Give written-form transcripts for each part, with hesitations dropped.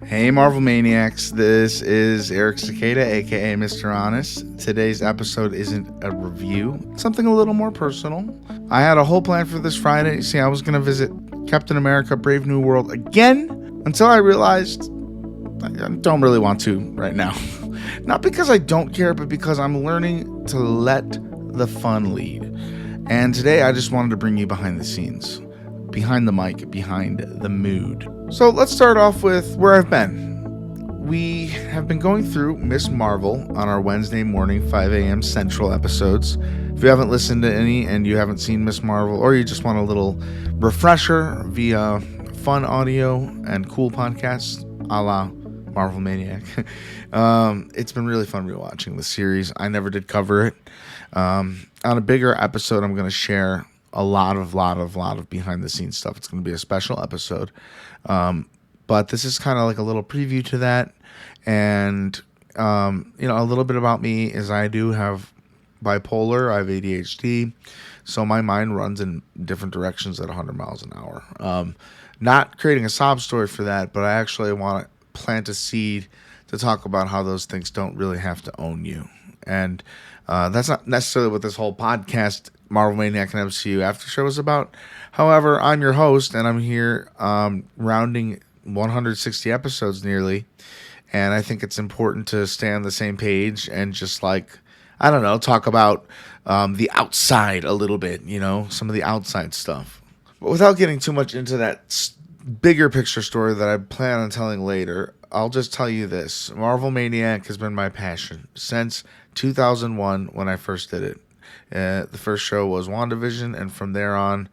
Hey Marvel Maniacs, this is Eric Cicada, aka Mr. Honest. Today's episode isn't a review, it's something a little more personal. I had a whole plan for this Friday. See, I was going to visit Captain America Brave New World again until I realized I don't really want to right now. Not because I don't care, but because I'm learning to let the fun lead. And today I just wanted to bring you behind the scenes, behind the mic, behind the mood. So let's start off with where I've been. We have been going through Miss Marvel on our Wednesday morning 5 a.m. Central episodes. If you haven't listened to any and you haven't seen Miss Marvel, or you just want a little refresher via fun audio and cool podcasts a la Marvel Maniac, it's been really fun rewatching the series. I never did cover it. On a bigger episode, I'm going to share a lot of behind the scenes stuff. It's going to be a special episode. But this is kind of like a little preview to that. And, a little bit about me is I do have bipolar. I have ADHD. So my mind runs in different directions at 100 miles an hour. Not creating a sob story for that, but I actually want to plant a seed to talk about how those things don't really have to own you. And that's not necessarily what this whole podcast, Marvel Maniac and MCU After Show, is about. However, I'm your host, and I'm here rounding 160 episodes nearly. And I think it's important to stay on the same page and just talk about the outside a little bit, some of the outside stuff. But without getting too much into that bigger picture story that I plan on telling later, I'll just tell you this. Marvel Maniac has been my passion since 2001 when I first did it. The first show was WandaVision, and from there on,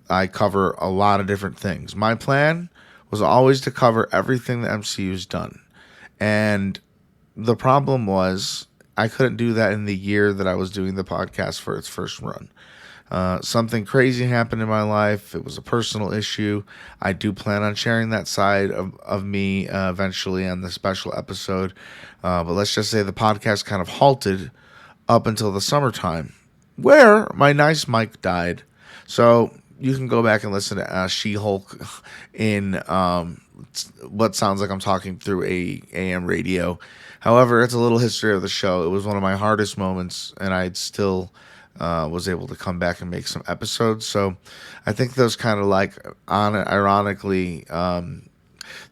I cover a lot of different things. My plan was always to cover everything the MCU's done. And the problem was I couldn't do that in the year that I was doing the podcast for its first run. Something crazy happened in my life. It was a personal issue. I do plan on sharing that side of me eventually on the special episode. But let's just say the podcast kind of halted up until the summertime, where my nice mic died. So you can go back and listen to She-Hulk in what sounds like I'm talking through a AM radio. However, it's a little history of the show. It was one of my hardest moments, and I'd still was able to come back and make some episodes. So I think those kind of ironically,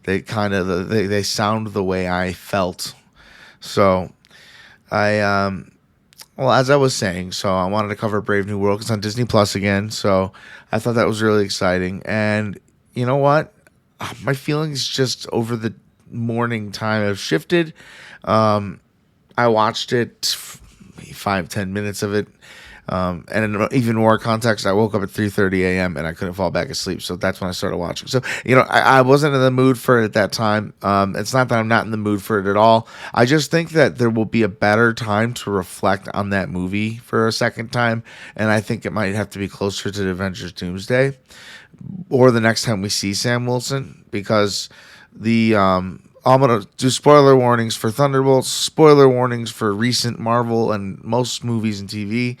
they sound the way I felt. So as I was saying, so I wanted to cover Brave New World. It's on Disney Plus again. So I thought that was really exciting. And you know what? My feelings just over the morning time have shifted. I watched it 5-10 minutes of it. And in even more context, I woke up at 3:30 a.m. and I couldn't fall back asleep. So that's when I started watching. So, I wasn't in the mood for it at that time. It's not that I'm not in the mood for it at all. I just think that there will be a better time to reflect on that movie for a second time. And I think it might have to be closer to the Avengers Doomsday or the next time we see Sam Wilson, because I'm going to do spoiler warnings for Thunderbolts, spoiler warnings for recent Marvel and most movies and TV.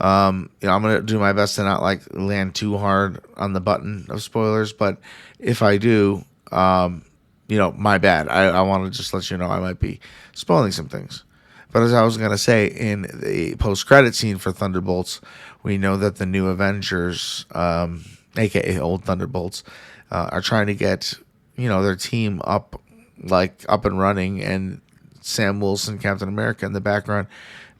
I'm going to do my best to not land too hard on the button of spoilers. But if I do, my bad. I want to just let you know I might be spoiling some things. But as I was going to say, in the post-credit scene for Thunderbolts, we know that the new Avengers, aka old Thunderbolts, are trying to get, their team up and running, and Sam Wilson, Captain America, in the background.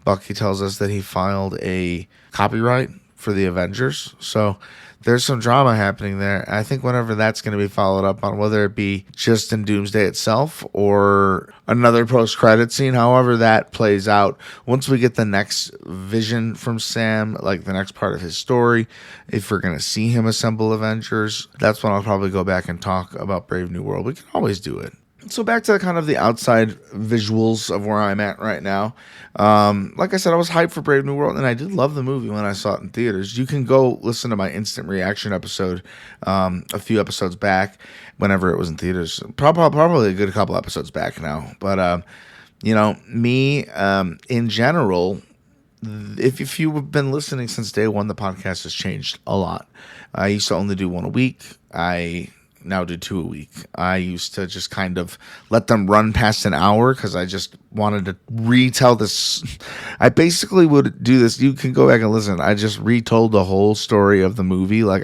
Bucky tells us that he filed a copyright for the Avengers. So there's some drama happening there. I think whenever that's going to be followed up on, whether it be just in Doomsday itself or another post-credit scene, however that plays out, once we get the next vision from Sam, the next part of his story, if we're going to see him assemble Avengers, that's when I'll probably go back and talk about Brave New World. We can always do it. So back to kind of the outside visuals of where I'm at right now. Like I said, I was hyped for Brave New World, and I did love the movie when I saw it in theaters. You can go listen to my instant reaction episode a few episodes back, whenever it was in theaters. Probably a good couple episodes back now. But, me, in general, if you've been listening since day one, the podcast has changed a lot. I used to only do one a week. I now do 2 a week. I used to just kind of let them run past an hour because I just wanted to retell this. I basically would do this. You can go back and listen. I just retold the whole story of the movie. Like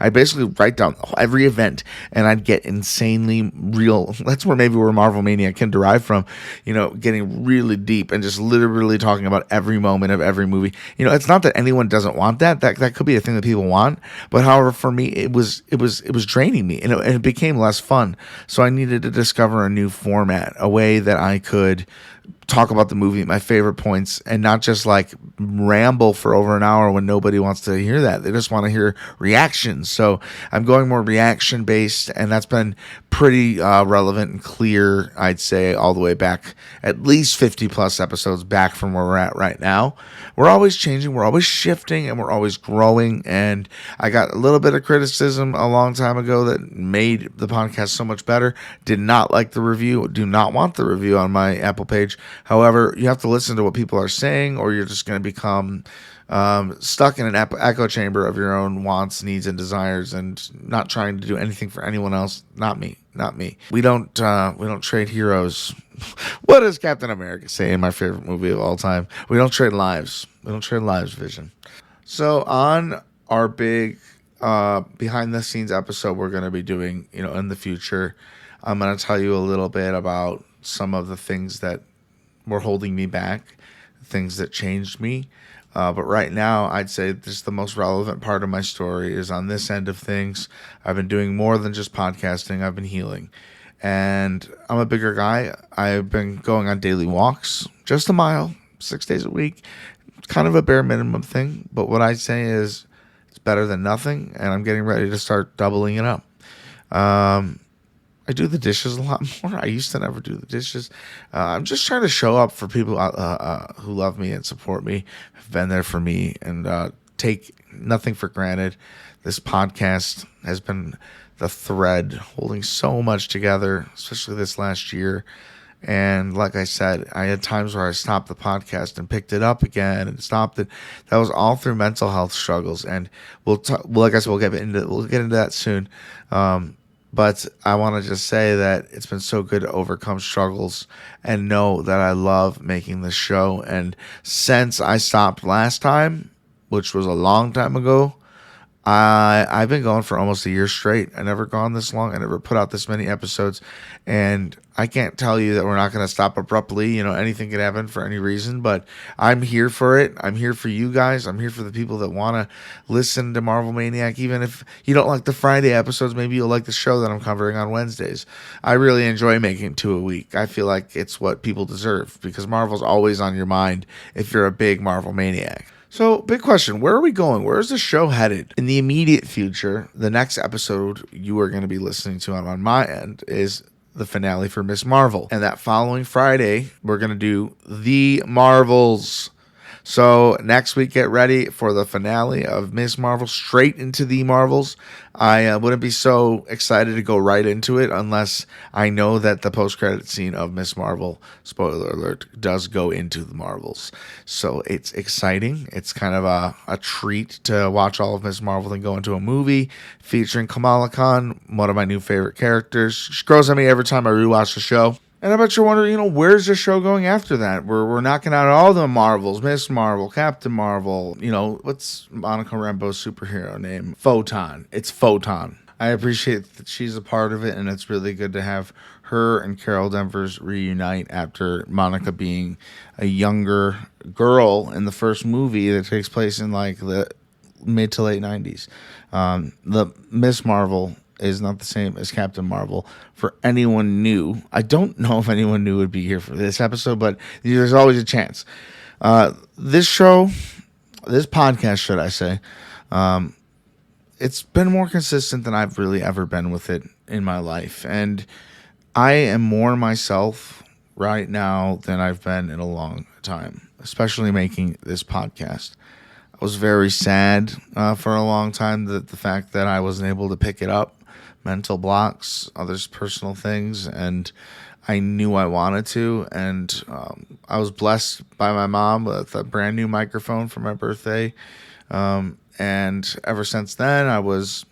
I basically write down every event, and I'd get insanely real. That's where Marvel Maniac can derive from, getting really deep and just literally talking about every moment of every movie. It's not that anyone doesn't want that. That could be a thing that people want, but however, for me, it was draining me, and it became less fun. So I needed to discover a new format, a way that I could talk about the movie, my favorite points, and not just like ramble for over an hour when nobody wants to hear that. They just want to hear reactions. So I'm going more reaction based, and that's been pretty relevant and clear, I'd say, all the way back, at least 50 plus episodes back from where we're at right now. We're always changing, we're always shifting, and we're always growing. And I got a little bit of criticism a long time ago that made the podcast so much better. Did not like the review, do not want the review on my Apple page. However, you have to listen to what people are saying, or you're just going to become stuck in an echo chamber of your own wants, needs, and desires, and not trying to do anything for anyone else. Not me. We don't trade heroes. What does Captain America say in my favorite movie of all time? We don't trade lives. Vision. So on our big behind the scenes episode we're going to be doing, in the future, I'm going to tell you a little bit about some of the things that were holding me back, things that changed me. But right now, I'd say this the most relevant part of my story is on this end of things. I've been doing more than just podcasting. I've been healing. And I'm a bigger guy. I've been going on daily walks, just a mile, 6 days a week. It's kind of a bare minimum thing. But what I say is it's better than nothing. And I'm getting ready to start doubling it up. I do the dishes a lot more. I used to never do the dishes. I'm just trying to show up for people who love me and support me, have been there for me, and take nothing for granted. This podcast has been the thread holding so much together, especially this last year. And like I said, I had times where I stopped the podcast and picked it up again and stopped it. That was all through mental health struggles. And we'll get into that soon. But I want to just say that it's been so good to overcome struggles and know that I love making this show. And since I stopped last time, which was a long time ago, I've been going for almost a year straight. I never gone this long. I never put out this many episodes. And I can't tell you that we're not going to stop abruptly. Anything could happen for any reason, but I'm here for it. I'm here for you guys. I'm here for the people that want to listen to Marvel Maniac. Even if you don't like the Friday episodes, maybe you'll like the show that I'm covering on Wednesdays. I really enjoy making 2 a week. I feel like it's what people deserve because Marvel's always on your mind if you're a big Marvel Maniac. So, big question. Where are we going? Where is the show headed? In the immediate future, the next episode you are going to be listening to on my end is the finale for Miss Marvel. And that following Friday, we're going to do The Marvels. So next week, get ready for the finale of Miss Marvel, straight into The Marvels. I wouldn't be so excited to go right into it unless I know that the post-credit scene of Miss Marvel, spoiler alert, does go into The Marvels. So it's exciting. It's kind of a treat to watch all of Miss Marvel and go into a movie featuring Kamala Khan, one of my new favorite characters. She grows on me every time I rewatch the show. And I bet you're wondering, where's the show going after that? We're knocking out all the Marvels, Miss Marvel, Captain Marvel, what's Monica Rambeau's superhero name? Photon. It's Photon. I appreciate that she's a part of it, and it's really good to have her and Carol Danvers reunite after Monica being a younger girl in the first movie that takes place in like the mid to late 90s. The Miss Marvel is not the same as Captain Marvel. For anyone new, I don't know if anyone new would be here for this episode, but there's always a chance. This podcast, should I say, it's been more consistent than I've really ever been with it in my life. And I am more myself right now than I've been in a long time, especially making this podcast. I was very sad for a long time that the fact that I wasn't able to pick it up. Mental blocks, others personal things, and I knew I wanted to, and I was blessed by my mom with a brand new microphone for my birthday, and ever since then I was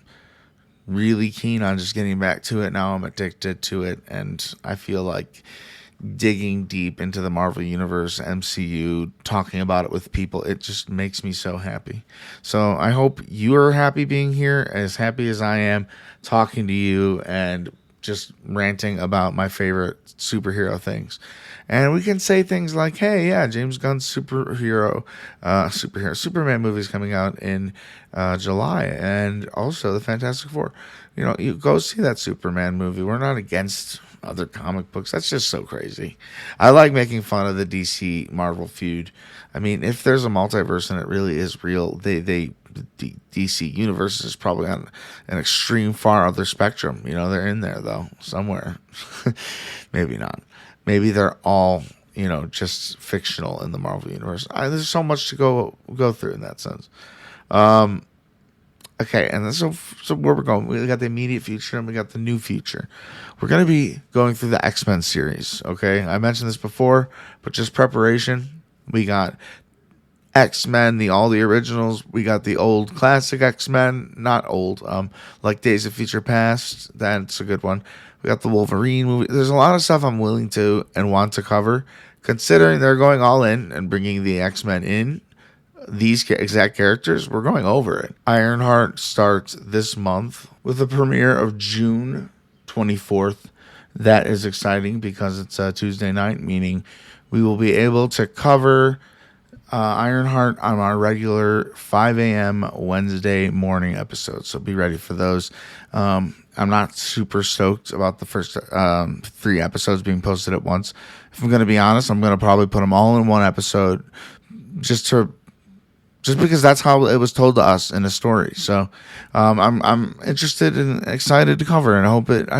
really keen on just getting back to it. Now I'm addicted to it, and I feel like digging deep into the Marvel Universe, MCU, talking about it with people, it just makes me so happy. So I hope you're happy being here, as happy as I am talking to you and just ranting about my favorite superhero things. And we can say things like, hey, yeah, James Gunn's Superman movie's coming out in July, and also the Fantastic Four. You go see that Superman movie. We're not against other comic books. That's just so crazy. I like making fun of the DC Marvel feud. I mean, if there's a multiverse and it really is real, the DC universe is probably on an extreme far other spectrum. They're in there though, somewhere. Maybe not. Maybe they're all, just fictional in the Marvel universe. There's so much to go through in that sense. Okay, and so where we're going, we got the immediate future and we got the new future. We're going to be going through the X-Men series, okay? I mentioned this before, but just preparation. We got X-Men, all the originals. We got the old classic X-Men, not old, like Days of Future Past. That's a good one. We got the Wolverine movie. There's a lot of stuff I'm willing to and want to cover, considering they're going all in and bringing the X-Men in. These exact characters, we're going over it. Ironheart starts this month with the premiere of June 24th. That is exciting because it's a Tuesday night, meaning we will be able to cover Ironheart on our regular 5 a.m. Wednesday morning episodes. So be ready for those. I'm not super stoked about the first 3 episodes being posted at once. If I'm going to be honest, I'm going to probably put them all in one episode just because that's how it was told to us in the story. So I'm interested and excited to cover, and I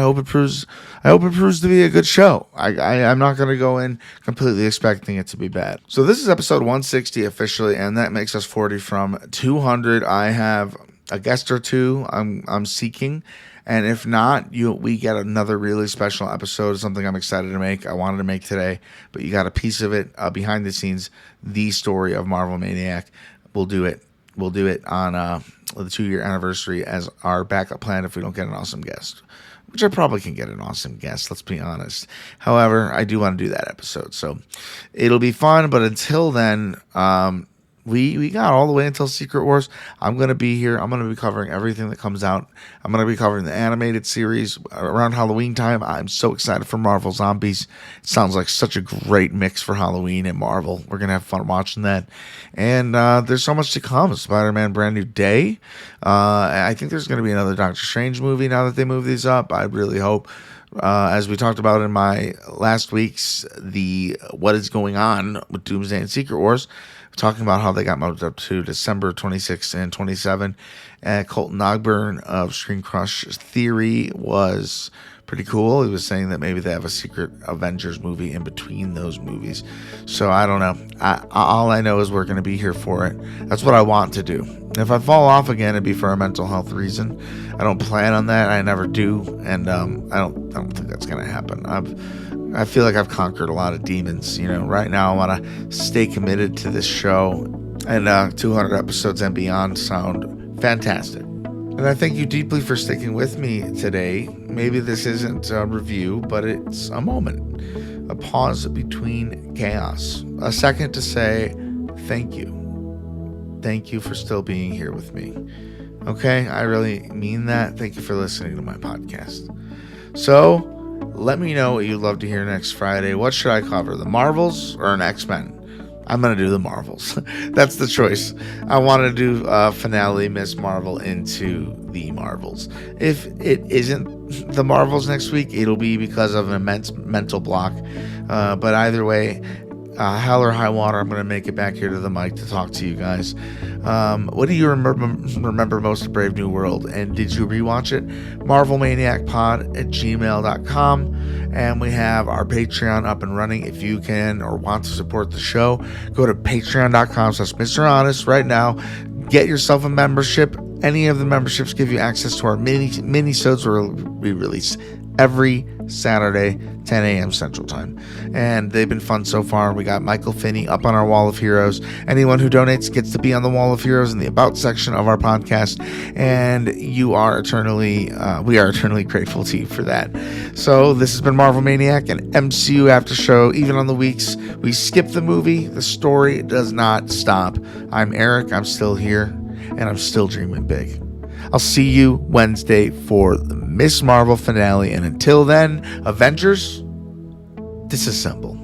hope it proves to be a good show. I'm not going to go in completely expecting it to be bad. So this is episode 160 officially, and that makes us 40 from 200. I have a guest or two I'm seeking, and if not, we get another really special episode, something I'm excited to make. I wanted to make today, but you got a piece of it behind the scenes, the story of Marvel Maniac. We'll do it on the 2-year anniversary as our backup plan if we don't get an awesome guest, which I probably can get an awesome guest, let's be honest. However, I do want to do that episode, so it'll be fun. But until then, we got all the way until Secret Wars. I'm going to be here. I'm going to be covering everything that comes out. I'm going to be covering the animated series around Halloween time. I'm so excited for Marvel Zombies. It sounds like such a great mix for Halloween and Marvel. We're going to have fun watching that. And there's so much to come. Spider-Man Brand New Day. I think there's going to be another Doctor Strange movie now that they move these up. I really hope. As we talked about in my last week's the What Is Going On with Doomsday and Secret Wars, talking about how they got moved up to December 26 and 27. Colton Ogburn of Screen Crush Theory was pretty cool. He was saying that maybe they have a secret Avengers movie in between those movies. So I don't know. All I know is we're going to be here for it. That's what I want to do. If I fall off again, it'd be for a mental health reason. I don't plan on that. I never do, and I don't think that's going to happen. I feel like I've conquered a lot of demons. Right now I want to stay committed to this show, and 200 episodes and beyond sound fantastic. And I thank you deeply for sticking with me today. Maybe this isn't a review, but it's a moment, a pause between chaos, a second to say thank you. Thank you for still being here with me. Okay, I really mean that. Thank you for listening to my podcast. So, let me know what you'd love to hear next Friday. What should I cover, the Marvels or an X-Men? I'm going to do the Marvels. That's the choice. I want to do finale Miss Marvel into the Marvels. If it isn't the Marvels next week, it'll be because of an immense mental block. But either way, hell or high water, I'm going to make it back here to the mic to talk to you guys. What do you remember most of Brave New World? And did you rewatch it? MarvelManiacPod at gmail.com. And we have our Patreon up and running. If you can or want to support the show, go to patreon.com/Mr. Honest right now. Get yourself a membership. Any of the memberships give you access to our mini-sodes where we release every Saturday, 10 a.m. Central Time. And they've been fun so far. We got Michael Finney up on our Wall of Heroes. Anyone who donates gets to be on the Wall of Heroes in the About section of our podcast. And we are eternally grateful to you for that. So this has been Marvel Maniac, an MCU after show. Even on the weeks we skip the movie, the story does not stop. I'm Eric. I'm still here, and I'm still dreaming big. I'll see you Wednesday for the Miss Marvel finale. And until then, Avengers, disassemble.